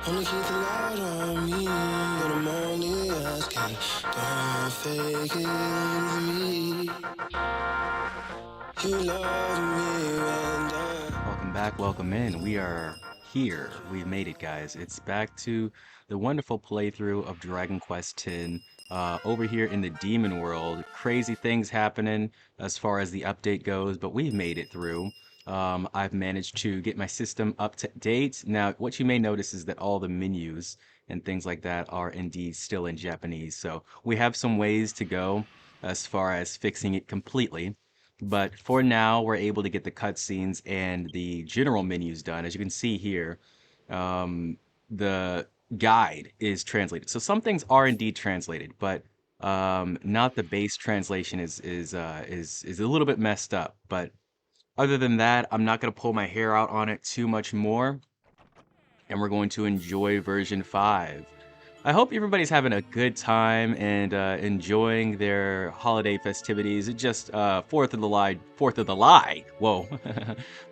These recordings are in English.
Wanna keep the light on me, but I'm only asking. Don't fake it with me. You love me when Welcome back, welcome in. We are here. We've made it, guys. It's back to the wonderful playthrough of Dragon Quest X. Over here in the demon world, crazy things happening as far as the update goes, but we've made it through. I've managed to get my system up to date. Now, what you may notice is that all the menus and things like that are indeed still in Japanese. So we have some ways to go as far as fixing it completely. But for now, we're able to get the cutscenes and the general menus done. As you can see here, the guide is translated. So some things are indeed translated, but not the base translation is a little bit messed up. But other than that, I'm not going to pull my hair out on it too much more, and we're going to enjoy version 5. I hope everybody's having a good time and enjoying their holiday festivities. It just 4th of July, 4th of July. Whoa,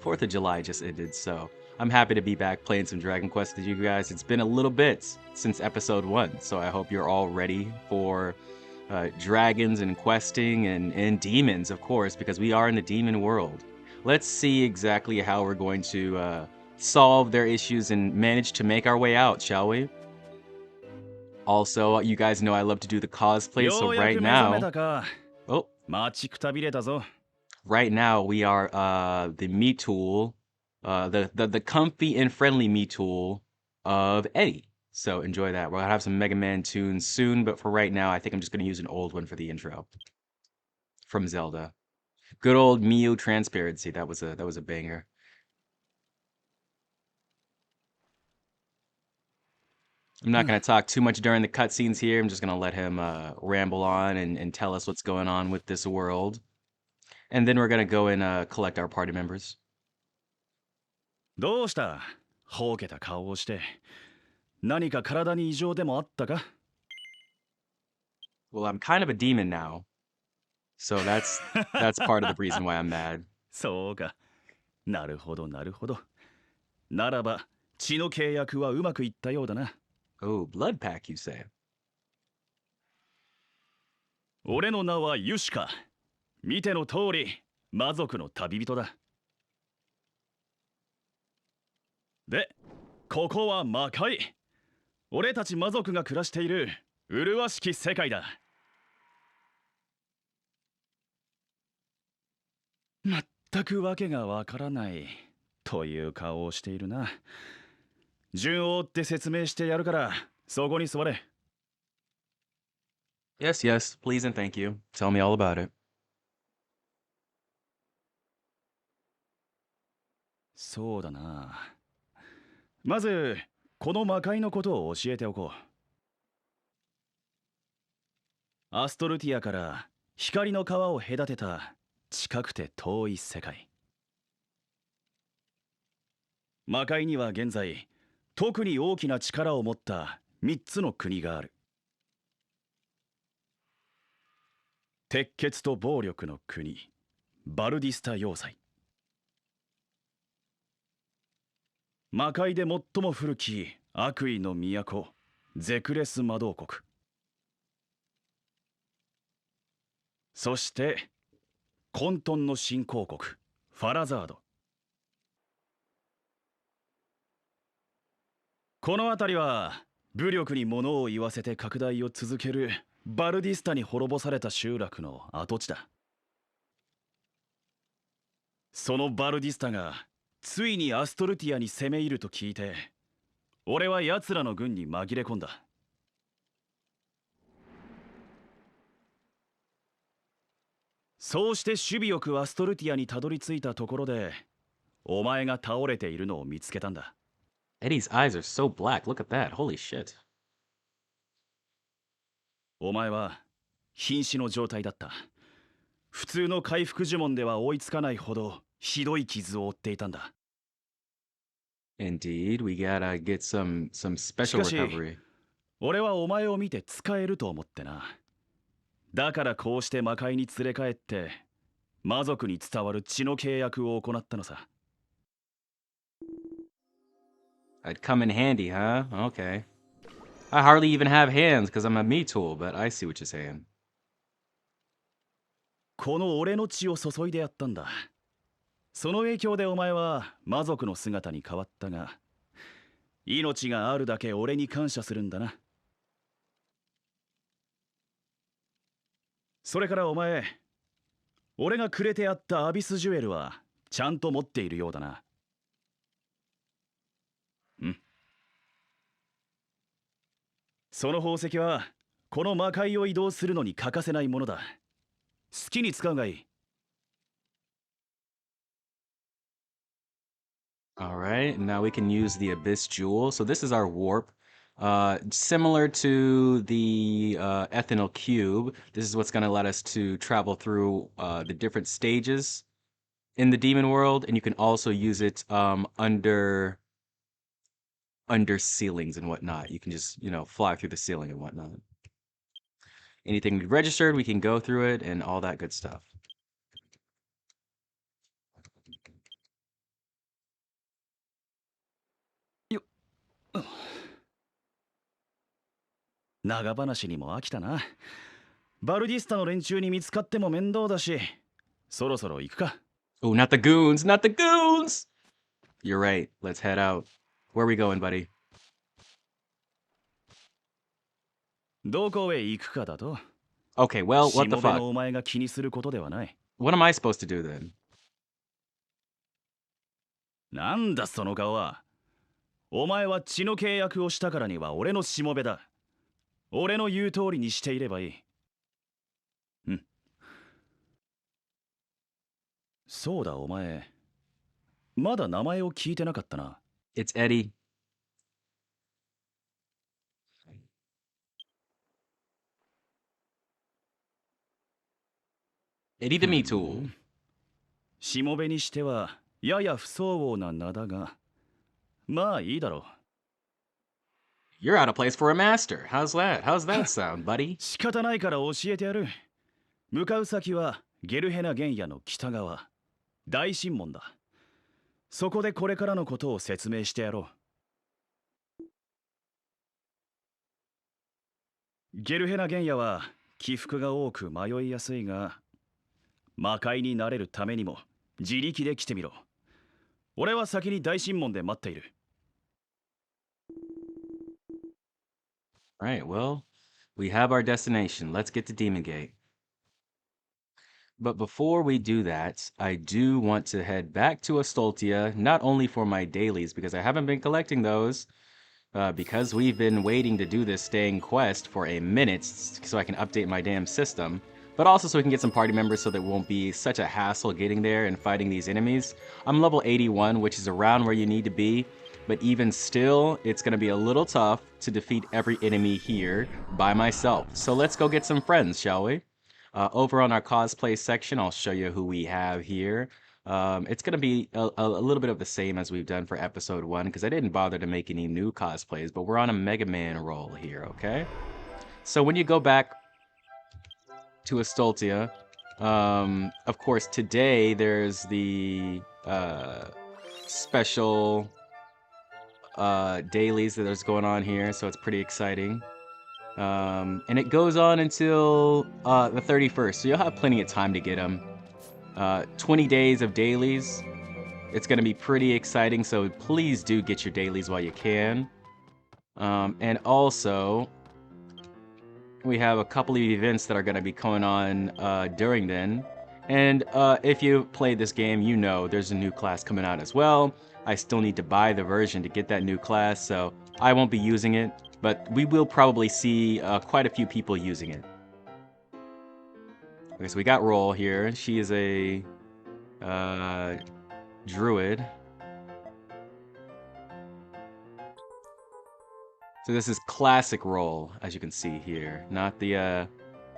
4th of July just ended, so I'm happy to be back playing some Dragon Quest with you guys. It's been a little bit since episode 1, so I hope you're all ready for dragons and questing and demons, of course, because we are in the demon world. Let's see exactly how we're going to solve their issues and manage to make our way out, shall we? Also, you guys know I love to do the cosplay, so right now, oh, right now we are the me tool, the comfy and friendly me tool of Eddie. So enjoy that. We're gonna have some Mega Man tunes soon, but for right now, I think I'm just gonna use an old one for the intro from Zelda. Good old Miu Transparency. That was a banger. I'm not going to talk too much during the cutscenes here. I'm just going to let him ramble on and tell us what's going on with this world. And then we're going to go and collect our party members. どうした?ほうけた顔をして。何か体に異常でもあったか? Well, I'm kind of a demon now. So that's part of the reason why I'm mad. そうか。なるほど、なるほど。ならば、血の契約はうまくいったようだな。Oh, blood pack, you say? 俺の名はユシカ。見ての通り、魔族の旅人だ。で、ここは魔界。俺たち魔族が暮らしている麗しき世界だ。まったくわけがわからないという顔をしているな。順を追って説明してやるから、そこに座れ。Yes, yes, please and thank you. Tell me all about it. そうだな。まず、この魔界のことを教えておこう。アストルティアから光の川を隔てた近くて遠い世界。魔界には現在、特に大きな力を持った3つの国がある。鉄血と暴力の国、バルディスタ要塞。魔界で最も古き悪意の都、ゼクレス魔導国。そして、混沌の新興国、ファラザード。この辺りは、武力に物を言わせて拡大を続けるバルディスタに滅ぼされた集落の跡地だ。そのバルディスタが、ついにアストルティアに攻め入ると聞いて、俺は奴らの軍に紛れ込んだ。そうして守備よくアストルティアにたどり着いたところで、お前が倒れているのを見つけたんだ。Eddie's eyes are so black. Look at that. Holy shit. お前は瀕死の状態だった。普通の回復呪文では追いつかないほどひどい傷を負っていたんだ。Indeed, we gotta get some special recovery. 俺はお前を見て使えると思ってな。だからこうして魔界に連れ帰って、魔族に伝わる血の契約を行ったのさ。I'd come in handy, huh? Okay. I hardly even have hands because I'm a me tool, but I see what you're saying. この俺の血を注いでやったんだ。その影響でお前は魔族の姿に変わったが、命があるだけ俺に感謝するんだな。それからお前、俺がくれてやったアビスジュエルはちゃんと持っているようだな。その宝石はこの魔界を移動するのに欠かせないものだ。好きに使うがいい。All right, now we can use the Abyss Jewel. So this is our warp. Similar to the Ethanol Cube, this is what's going to let us to travel through the different stages in the demon world, and you can also use it under ceilings and whatnot. You can just, fly through the ceiling and whatnot. Anything we registered, we can go through it and all that good stuff. 長話にも飽きたな。バルディスタの連中に見つかっても面倒だし、そろそろ行くか。Oh, not the goons, not the goons! You're right, let's head out. Where are we going, buddy? どこへ行くかだと。Okay, well, what the しもべの fuck? お前が気にすることではない。What am I supposed to do then? なんだその顔は。お前は血の契約をしたからには俺のしもべだ。俺の言う通りにしていればいい。そうだお前。まだ名前を聞いてなかったな。It's Eddie. Eddie the Me Tool. しもべにしてはやや不相応な名だが、まあいいだろう。You're out of place for a master. How's that? How's that sound, buddy? 仕方ないから教えてやる。向かう先はゲルヘナ原野の北側、大神門だ。そこでこれからのことを説明してやろう。ゲルヘナ原野は起伏が多く迷いやすいが、魔界になれるためにも自力で来てみろ。俺は先に大神門で待っている。All right, well, we have our destination. Let's get to Demon Gate. But before we do that, I do want to head back to Astoltia, not only for my dailies, because I haven't been collecting those, because we've been waiting to do this staying quest for a minute so I can update my damn system, but also so we can get some party members so that it won't be such a hassle getting there and fighting these enemies. I'm level 81, which is around where you need to be, but even still, it's going to be a little tough to defeat every enemy here by myself. So let's go get some friends, shall we? Over on our cosplay section, I'll show you who we have here. It's going to be a little bit of the same as we've done for episode 1, because I didn't bother to make any new cosplays, but we're on a Mega Man roll here, okay? So when you go back to Astoltia, of course, today there's the special dailies that is going on here, so it's pretty exciting. And it goes on until the 31st, so you'll have plenty of time to get them. 20 days of dailies. It's going to be pretty exciting, so please do get your dailies while you can. And also, we have a couple of events that are going to be going on during then. And if you played this game, you know there's a new class coming out as well. I still need to buy the version to get that new class, so I won't be using it. But we will probably see quite a few people using it. Okay, so we got Roll here. She is a druid. So this is classic Roll, as you can see here, not the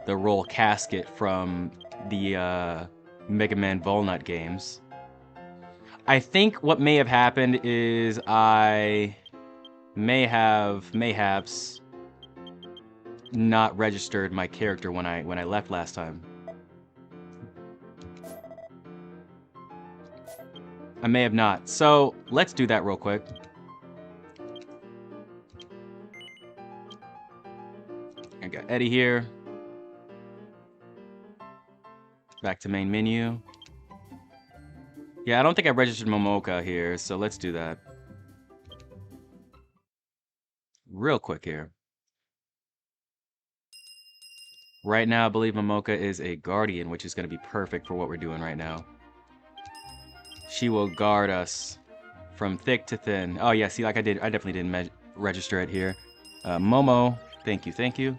Roll casket from the Mega Man Volnut games. I think what may have happened is I mayhaps not registered my character when I left last time. I may have not. So let's do that real quick. Eddie here. Back to main menu. Yeah, I don't think I registered Momoka here, so let's do that. Real quick here. Right now, I believe Momoka is a guardian, which is going to be perfect for what we're doing right now. She will guard us from thick to thin. Oh, yeah, see, like I definitely didn't register it here. Momo, thank you, thank you.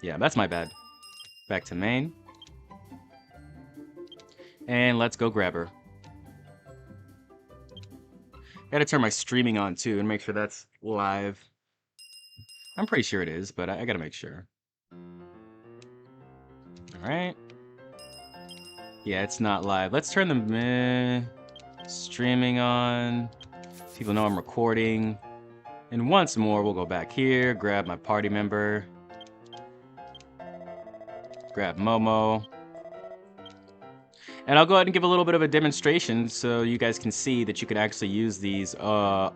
Yeah, that's my bad. Back to main. And let's go grab her. Gotta turn my streaming on too and make sure that's live. I'm pretty sure it is, but I gotta make sure. Alright. Yeah, it's not live. Let's turn the streaming on. People know I'm recording. And once more, we'll go back here, grab my party member. Grab Momo. And I'll go ahead and give a little bit of a demonstration so you guys can see that you can actually use these over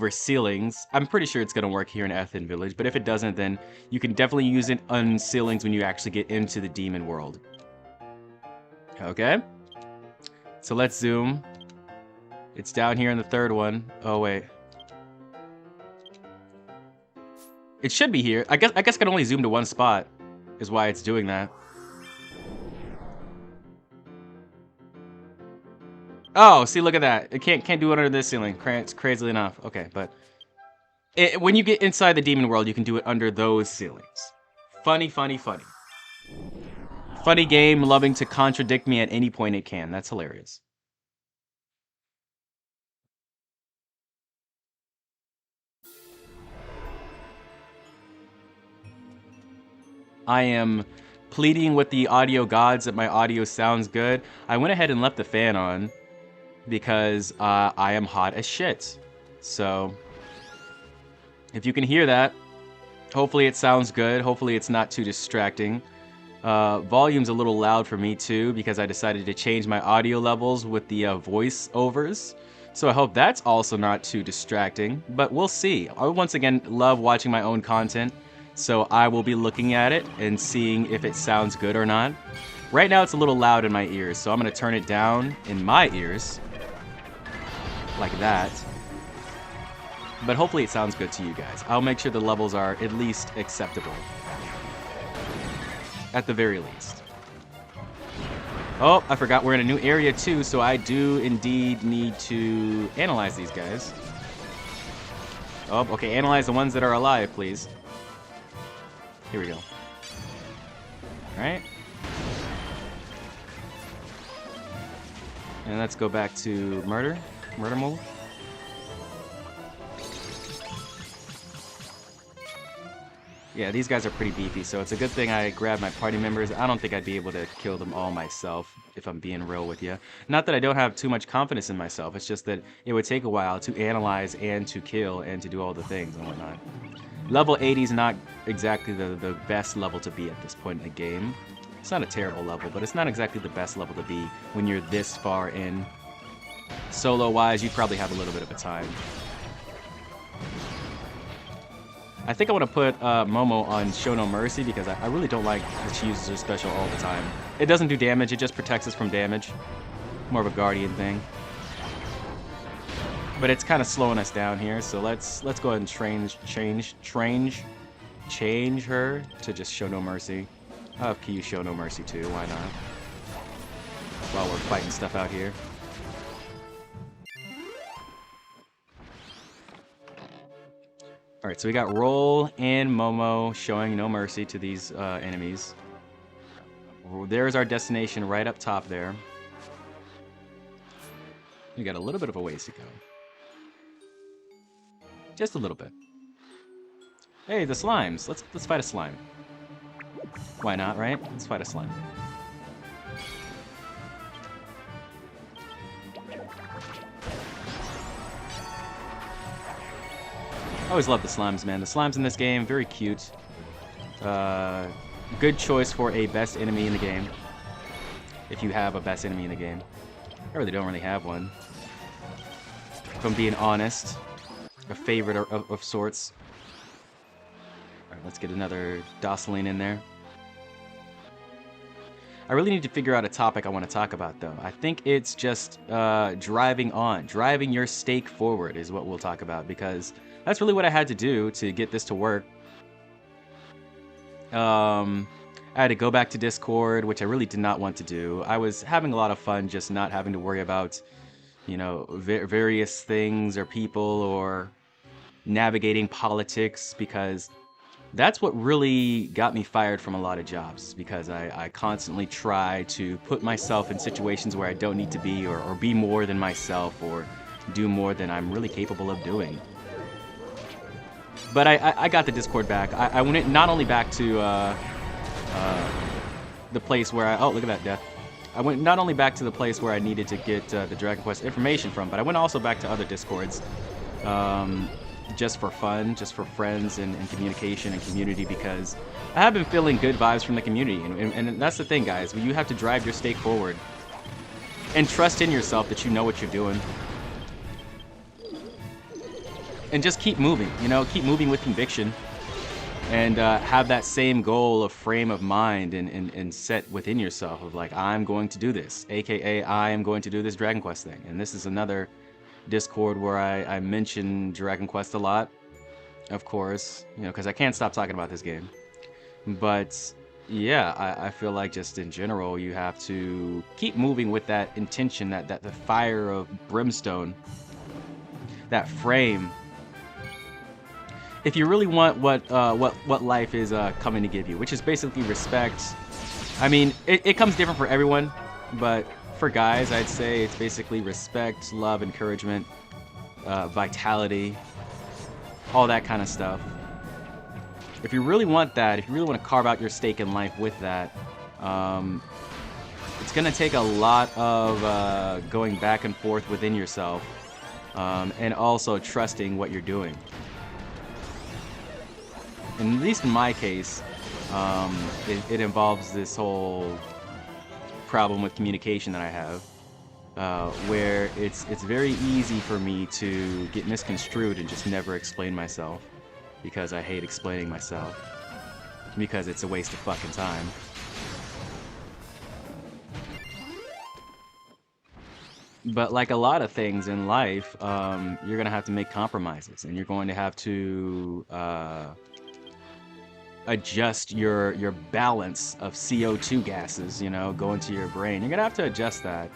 ceilings. I'm pretty sure it's going to work here in Ethan Village, but if it doesn't, then you can definitely use it on ceilings when you actually get into the demon world. Okay? So let's zoom. It's down here in the third one. Oh, wait. It should be here. I guess I can only zoom to one spot is why it's doing that. Oh, see, look at that. It can't do it under this ceiling. It's crazily enough. Okay, but when you get inside the demon world, you can do it under those ceilings. Funny, funny, funny. Funny game, loving to contradict me at any point it can. That's hilarious. I am pleading with the audio gods that my audio sounds good. I went ahead and left the fan on because I am hot as shit. So if you can hear that, hopefully it sounds good. Hopefully it's not too distracting. Volume's a little loud for me too because I decided to change my audio levels with the voiceovers. So I hope that's also not too distracting, but we'll see. I once again love watching my own content, so I will be looking at it and seeing if it sounds good or not. Right now it's a little loud in my ears, so I'm gonna turn it down in my ears, like that. But hopefully it sounds good to you guys. I'll make sure the levels are at least acceptable. At the very least. Oh, I forgot we're in a new area too, so I do indeed need to analyze these guys. Oh, okay, analyze the ones that are alive, please. Here we go. Alright. And let's go back to murder. Murder mole. Yeah, these guys are pretty beefy, so it's a good thing I grabbed my party members. I don't think I'd be able to kill them all myself, if I'm being real with you. Not that I don't have too much confidence in myself, it's just that it would take a while to analyze and to kill and to do all the things and whatnot. Level 80 is not exactly the best level to be at this point in the game. It's not a terrible level, but it's not exactly the best level to be when you're this far in. Solo-wise, you probably have a little bit of a time. I think I want to put Momo on Show No Mercy because I really don't like that she uses her special all the time. It doesn't do damage, it just protects us from damage. More of a guardian thing. But it's kind of slowing us down here, so let's go ahead and change her to just Show No Mercy. I'll have Kyu Show No Mercy too, why not? While we're fighting stuff out here. Alright, so we got Roll and Momo showing no mercy to these enemies. There's our destination right up top there. We got a little bit of a ways to go. Just a little bit. Hey, the slimes. Let's fight a slime. Why not, right? Let's fight a slime. I always love the slimes, man. The slimes in this game, very cute. Good choice for a best enemy in the game. If you have a best enemy in the game. I really don't have one. If I'm being honest. a favorite of sorts. All right, let's get another Doceline in there. I really need to figure out a topic I want to talk about, though. I think it's just driving your stake forward is what we'll talk about, because that's really what I had to do to get this to work. I had to go back to Discord, which I really did not want to do. I was having a lot of fun just not having to worry about, you know, various things or people or navigating politics, because that's what really got me fired from a lot of jobs, because I constantly try to put myself in situations where I don't need to be, or be more than myself, or do more than I'm really capable of doing. But I got the Discord back. I went not only back to the place where oh, look at that death. I went not only back to the place where I needed to get the Dragon Quest information from, but I went also back to other Discords. Just for fun, just for friends and communication and community, because I have been feeling good vibes from the community. And that's the thing, guys. You have to drive your stake forward and trust in yourself that you know what you're doing. And just keep moving, you know, keep moving with conviction, and have that same goal of frame of mind and set within yourself of like, I'm going to do this, aka I am going to do this Dragon Quest thing. And this is another Discord where I mention Dragon Quest a lot, of course, you know, because I can't stop talking about this game. But yeah, I feel like just in general, you have to keep moving with that intention, that the fire of brimstone, that frame. If you really want what life is coming to give you, which is basically respect. I mean, it comes different for everyone, but for guys, I'd say it's basically respect, love, encouragement, vitality, all that kind of stuff. If you really want that, if you really want to carve out your stake in life with that, it's going to take a lot of going back and forth within yourself, and also trusting what you're doing. And at least in my case, it involves this whole problem with communication that I have, where it's very easy for me to get misconstrued and just never explain myself, because I hate explaining myself, because it's a waste of fucking time. But like a lot of things in life, you're gonna have to make compromises, and you're going to have to adjust your balance of CO2 gases, you know, go into your brain. You're gonna have to adjust that,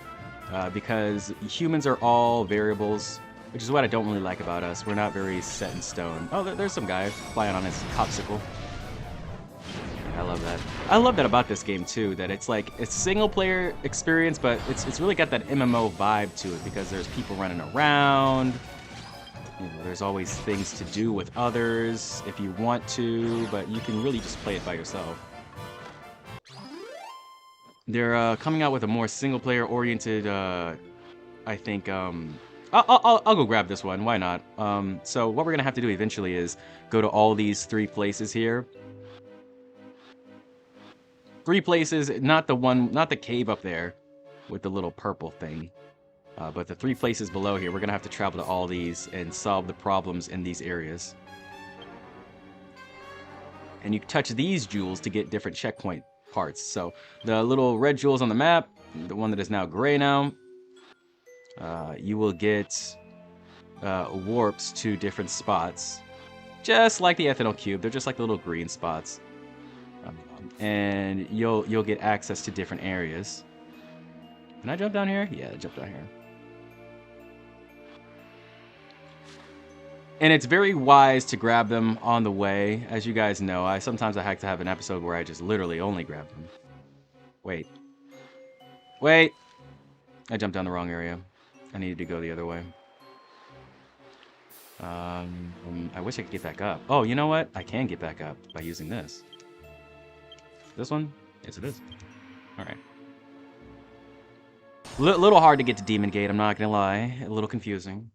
because humans are all variables, which is what I don't really like about us. We're not very set in stone. Oh, there's some guy flying on his popsicle. I love that. I love that about this game too, that it's like a single player experience, but it's really got that MMO vibe to it, because there's people running around. You know, there's always things to do with others if you want to, but you can really just play it by yourself. They're coming out with a more single-player oriented, I think, I'll go grab this one, why not? So what we're gonna have to do eventually is go to all these 3 places here. 3 places, not the cave up there with the little purple thing. But the 3 places below here, we're going to have to travel to all these and solve the problems in these areas. And you touch these jewels to get different checkpoint parts. So the little red jewels on the map, the one that is now gray now, you will get warps to different spots. Just like the ethanol cube, they're just like the little green spots. And you'll get access to different areas. Can I jump down here? Yeah, jump down here. And it's very wise to grab them on the way. As you guys know, sometimes I like to have an episode where I just literally only grab them. Wait. I jumped down the wrong area. I needed to go the other way. I wish I could get back up. Oh, you know what? I can get back up by using this. This one? Yes, it is. Alright. Little hard to get to Demon Gate, I'm not gonna lie. A little confusing.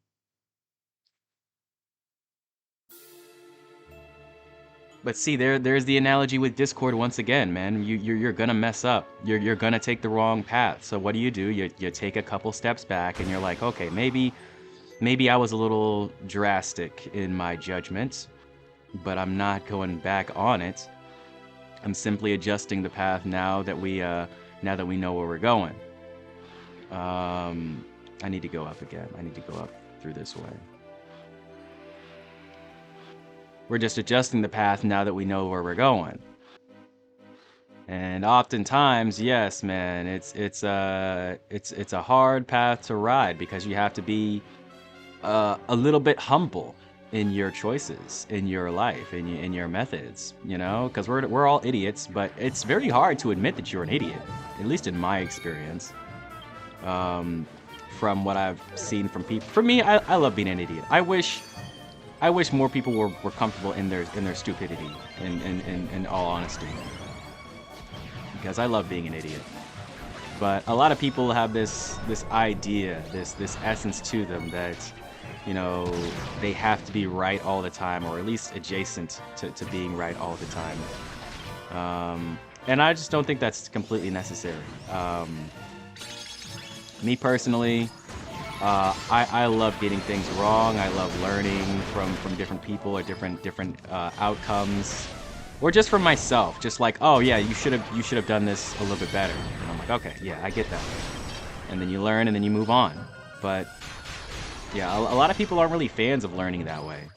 But see, there's the analogy with Discord once again, man. You're gonna mess up. You're gonna take the wrong path. So what do? You take a couple steps back, and you're like, okay, maybe Maybe I was a little drastic in my judgment, but I'm not going back on it. I'm simply adjusting the path now that we know where we're going. I need to go up again. I need to go up through this way. We're just adjusting the path now that we know where we're going. And oftentimes, yes, man, it's a hard path to ride because you have to be a little bit humble in your choices, in your life, in your methods, you know, because we're all idiots, but it's very hard to admit that you're an idiot, at least in my experience. From what I've seen from people, for me, I love being an idiot. I wish more people were comfortable in their stupidity, in all honesty, because I love being an idiot. But a lot of people have this idea, this essence to them that, you know, they have to be right all the time, or at least adjacent to being right all the time. And I just don't think that's completely necessary. Me personally, I love getting things wrong. I love learning from different people or different outcomes, or just from myself. Just like, oh yeah, you should have done this a little bit better. And I'm like, okay, yeah, I get that. And then you learn, and then you move on. But yeah, a lot of people aren't really fans of learning that way.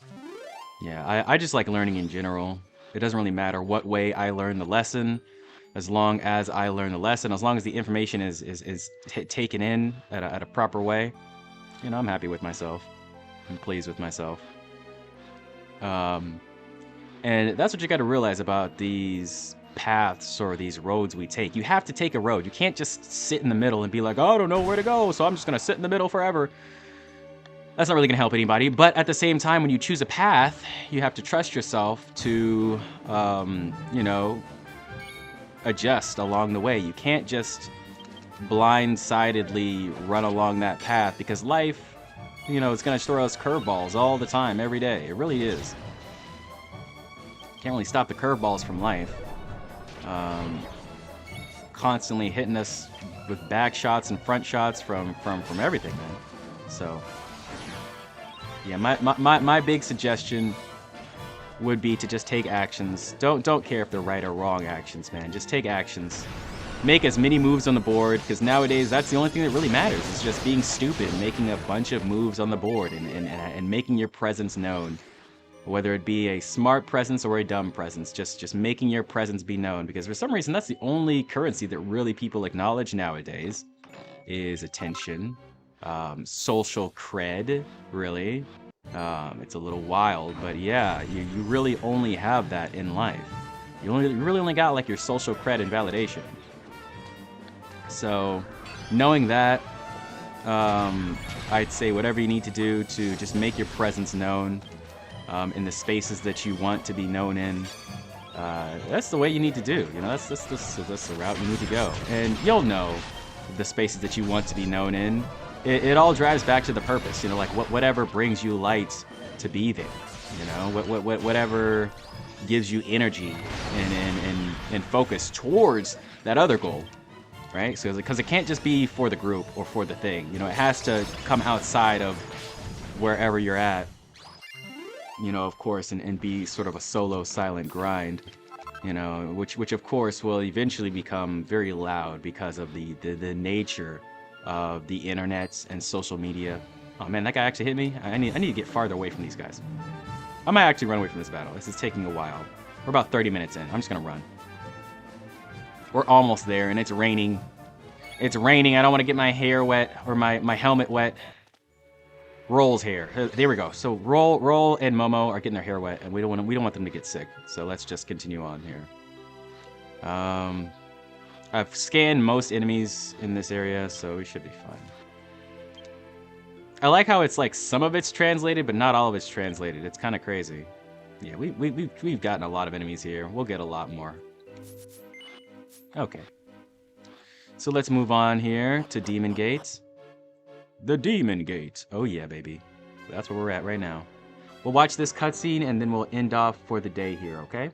Yeah, I just like learning in general. It doesn't really matter what way I learn the lesson, as long as I learn the lesson, as long as the information is taken in at a proper way. You know, I'm happy with myself. I'm pleased with myself. And that's what you got to realize about these paths or these roads we take. You have to take a road. You can't just sit in the middle and be like, oh, I don't know where to go, so I'm just going to sit in the middle forever. That's not really going to help anybody. But at the same time, when you choose a path, you have to trust yourself to, you know, adjust along the way. You can't just blindsidedly run along that path, because life, you know, it's going to throw us curveballs all the time, every day. It really is. Can't really stop the curveballs from life. Constantly hitting us with back shots and front shots from everything, man. So yeah, my big suggestion would be to just take actions. Don't care if they're right or wrong actions, man. Just take actions. Make as many moves on the board, because nowadays that's the only thing that really matters. It's just being stupid, making a bunch of moves on the board, and making your presence known. Whether it be a smart presence or a dumb presence, just making your presence be known, because for some reason that's the only currency that really people acknowledge nowadays, is attention, social cred, really. It's a little wild, but yeah, you really only have that in life. You really only got like your social cred and validation. So, knowing that, I'd say whatever you need to do to just make your presence known in the spaces that you want to be known in. That's the way you need to do. You know, that's the route you need to go, and you'll know the spaces that you want to be known in. It all drives back to the purpose. You know, like whatever brings you light to be there. You know, whatever gives you energy and focus towards that other goal, right? So because it can't just be for the group or for the thing. You know, it has to come outside of wherever you're at. You know, of course, and be sort of a solo, silent grind. You know, which of course will eventually become very loud because of the nature of the internet and social media. Oh man, that guy actually hit me. I need to get farther away from these guys. I might actually run away from this battle. This is taking a while. We're about 30 minutes in. I'm just gonna run. We're almost there, and it's raining. It's raining. I don't want to get my hair wet or my helmet wet. Roll's hair. There we go. So Roll and Momo are getting their hair wet, and we don't want them to get sick. So let's just continue on here. I've scanned most enemies in this area, so we should be fine. I like how it's like some of it's translated, but not all of it's translated. It's kind of crazy. Yeah, we've gotten a lot of enemies here. We'll get a lot more. Okay. So let's move on here to Demon Gate. The Demon Gate. Oh yeah, baby. That's where we're at right now. We'll watch this cutscene and then we'll end off for the day here, okay?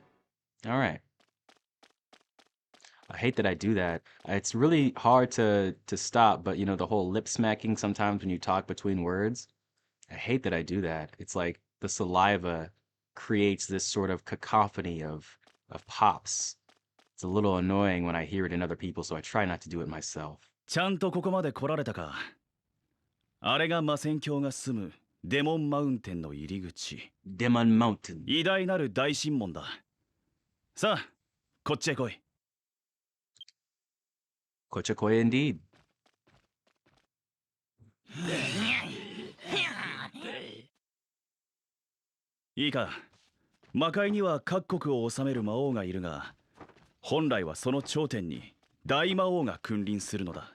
All right. I hate that I do that. It's really hard to stop, but you know, the whole lip smacking sometimes when you talk between words. I hate that I do that. It's like the saliva creates this sort of cacophony of pops. It's a little annoying when I hear it in other people, so I try not to do it myself. ちゃんとここまで来られたか。あれが魔戦卿が住むデモンマウンテンの入り口。Demon Mountain. 偉大なる大神門だ。さあ、こっちへ来い。Kochakoya indeed. いいか、魔界には各国を治める魔王がいるが、本来はその頂点に大魔王が君臨するのだ。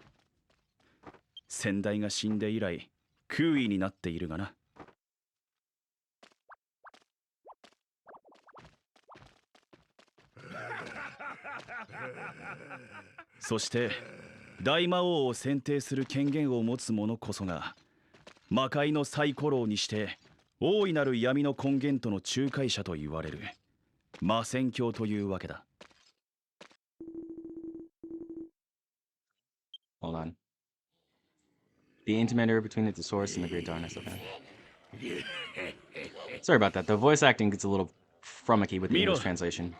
先代が死んで以来、空位になっているがな。そして大魔王を選定する権限を持つ者こそが魔界の最古老にして大いなる闇の根源との仲介者と言われる魔戦卿というわけだ。Hold on. The intermediary between the source and the great darkness. Okay. Sorry about that. The voice acting gets a little frummocky with the English translation.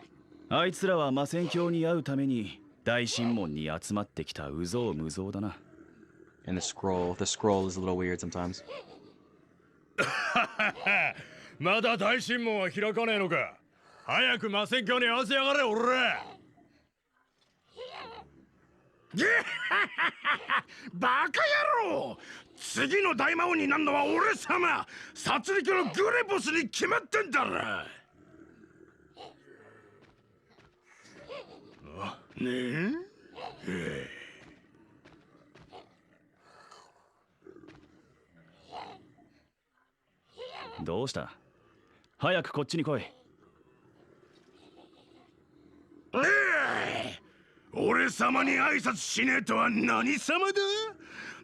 あいつらは魔戦卿に会うために大神門に集まってきた有象無象だな。And the scroll is a little weird sometimes. まだ大神門は開かねえのか。早く魔戦卿に合わせやがれ、俺ら。バカ野郎！次の大魔王になるのは俺様、殺戮のグレボスに決まってんだろ。ねえ。どうした？早くこっちに来い。俺様に挨拶しねえとは何様だ？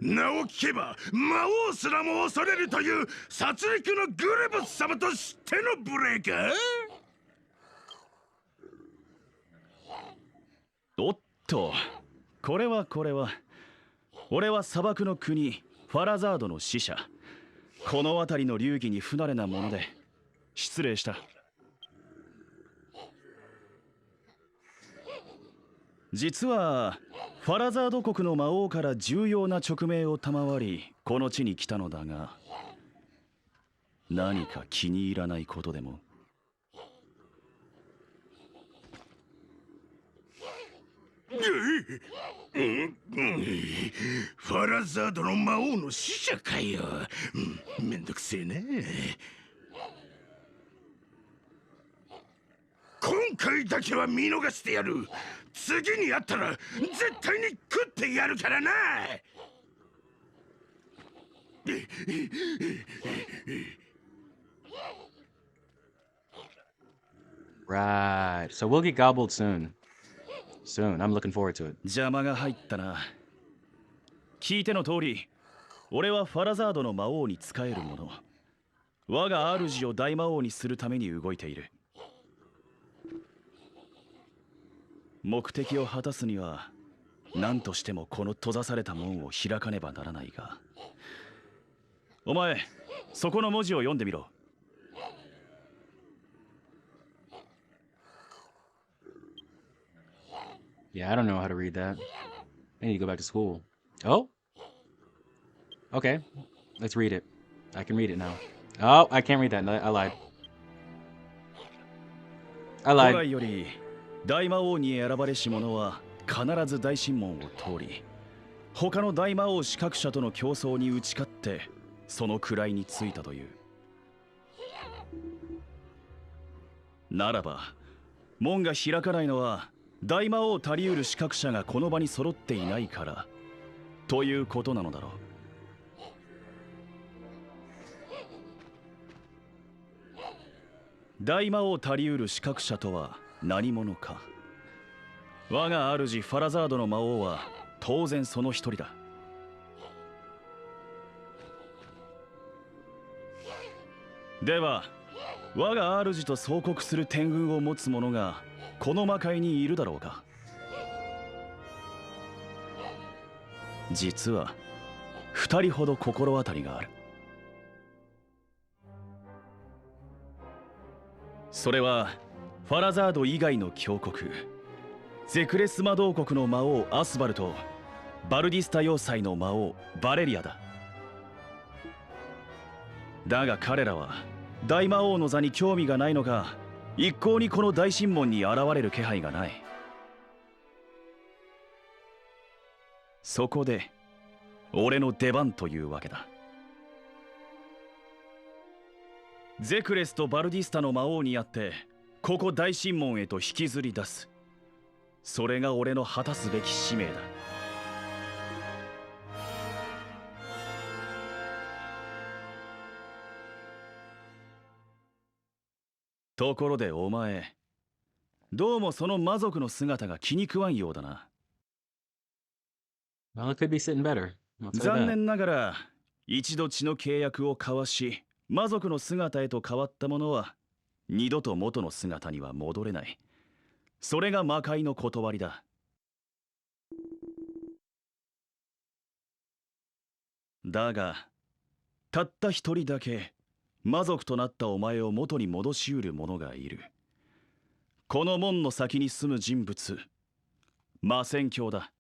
名を聞けば魔王すらも恐れるという殺戮のグレボス様と知っての無礼か？おっと、これは俺は砂漠の国ファラザードの使者。この辺りの流儀に不慣れなもので失礼した。実はファラザード国の魔王から重要な勅命を賜りこの地に来たのだが、何か気に入らないことでも？ファラザードの魔王の使者かよ。めんどくせえな。今回だけは見逃してやる。次に会ったら絶対に食ってやるからな。Right. So we'll get gobbled soon. I'm looking forward to it. 邪魔が入ったな。聞いての通り、俺はファラザードの魔王に仕える者。我が主を大魔王にするために動いている。目的を果たすには何としてもこの閉ざされた門を開かねばならないが、お前そこの文字を読んでみろ。Yeah, I don't know how to read that. I need to go back to school. Oh? Okay. Let's read it. I can read it now. Oh, I can't read that. I lied. 古来より大魔王に選ばれし者は必ず大神門を通り、他の大魔王資格者との競争に打ち勝ってその位についたという。ならば門が開かないのは大魔王たりうる資格者がこの場に揃っていないからということなのだろう。大魔王たりうる資格者とは何者か。我が主ファラザードの魔王は当然その一人だ。では我が主と相国する天運を持つ者がこの魔界にいるだろうか。実は2人ほど心当たりがある。それはファラザード以外の強国ゼクレス魔導国の魔王アスバルとバルディスタ要塞の魔王バレリアだ。だが彼らは大魔王の座に興味がないのか、一向にこの大神門に現れる気配がない。そこで俺の出番というわけだ。ゼクレスとバルディスタの魔王にあってここ大神門へと引きずり出す。それが俺の果たすべき使命だ。ところでお前、どうもその魔族の姿が気に食わんようだな。Well, it could be sitting better. I'll tell you 残 that. 念ながら一度血の契約を交わし魔族の姿へと変わった者は二度と元の姿には戻れない。それが魔界の断りだ。だがたった一人だけ魔族となったお前を元に戻しうる者がいる。この門の先に住む人物、魔戦教だ。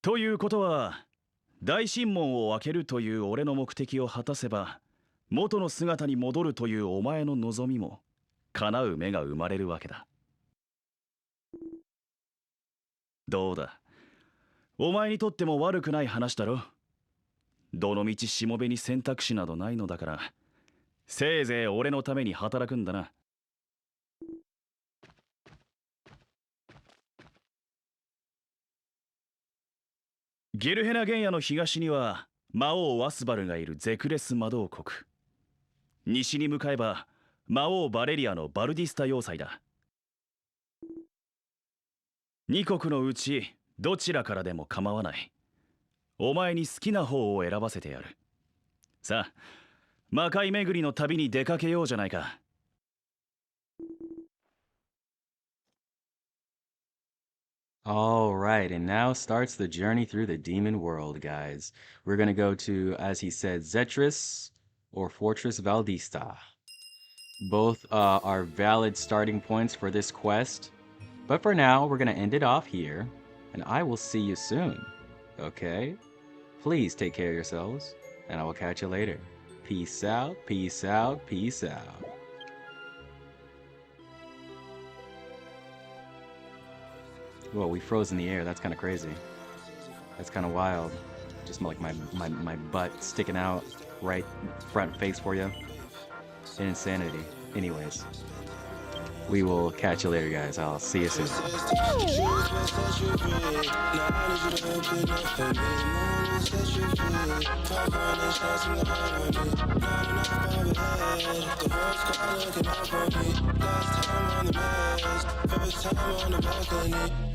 ということは大神門を開けるという俺の目的を果たせば元の姿に戻るというお前の望みも叶う目が生まれるわけだ。どうだ、お前にとっても悪くない話だろ。どのみちしもべに選択肢などないのだから、せいぜい俺のために働くんだな。ゲルヘナ原野の東には魔王ワスバルがいるゼクレス魔導国、西に向かえば魔王バレリアのバルディスタ要塞だ。二国のうちどちらからでも構わない。お前に好きな方を選ばせてやる。さあ、魔界巡りの旅に出かけようじゃないか。All right, and now starts the journey through the demon world, guys. We're going to go to, as he said, Zetris or Fortress Valdista. Both are valid starting points for this quest. But for now, we're going to end it off here, and I will see you soon. Okay? Please take care of yourselves, and I will catch you later. Peace out, peace out, peace out. Whoa, we froze in the air. That's kind of crazy. That's kind of wild. Just like my butt sticking out right front face for you. Insanity. Anyways, we will catch you later, guys. I'll see you soon. First time on the balcony.